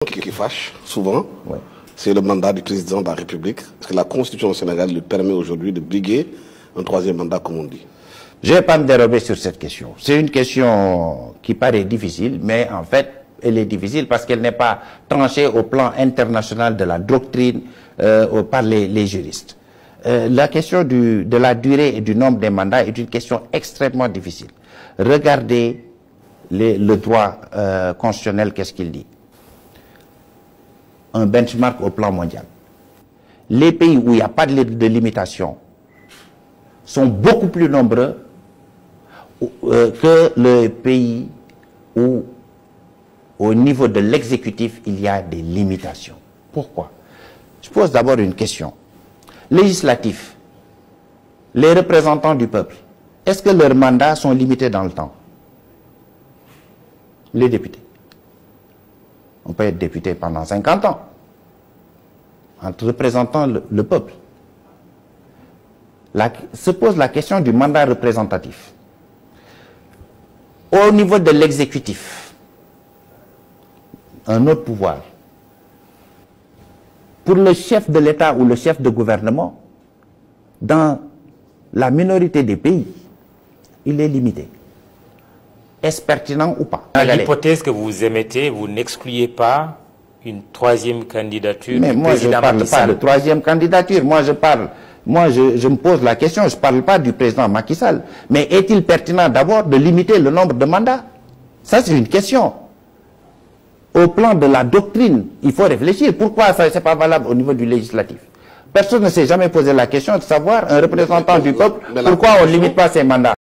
qui fâche souvent, ouais, c'est le mandat du président de la République. Parce que la Constitution au Sénégal lui permet aujourd'hui de briguer un troisième mandat, comme on dit. Je ne vais pas me dérober sur cette question. C'est une question qui paraît difficile, mais en fait, elle est difficile parce qu'elle n'est pas tranchée au plan international de la doctrine par les juristes. La question de la durée et du nombre des mandats est une question extrêmement difficile. Regardez le droit constitutionnel, qu'est-ce qu'il dit? Un benchmark au plan mondial. Les pays où il n'y a pas de limitation sont beaucoup plus nombreux que le pays où, au niveau de l'exécutif, il y a des limitations. Pourquoi? Je pose d'abord une question. Législatif, les représentants du peuple, est-ce que leurs mandats sont limités dans le temps? Les députés. On peut être député pendant 50 ans, en représentant le peuple. Se pose la question du mandat représentatif. Au niveau de l'exécutif, un autre pouvoir. Pour le chef de l'État ou le chef de gouvernement, dans la minorité des pays, il est limité. Est-ce pertinent ou pas? Dans l'hypothèse que vous émettez, vous n'excluez pas une troisième candidature mais du moi, président Macky Sall. je ne parle pas de troisième candidature. Moi, je me pose la question, je ne parle pas du président Macky Sall. Mais est-il pertinent d'abord de limiter le nombre de mandats? Ça, c'est une question. Au plan de la doctrine, il faut réfléchir. Pourquoi ça n'est pas valable au niveau du législatif? Personne ne s'est jamais posé la question de savoir, un représentant du peuple, pourquoi on ne limite pas ses mandats.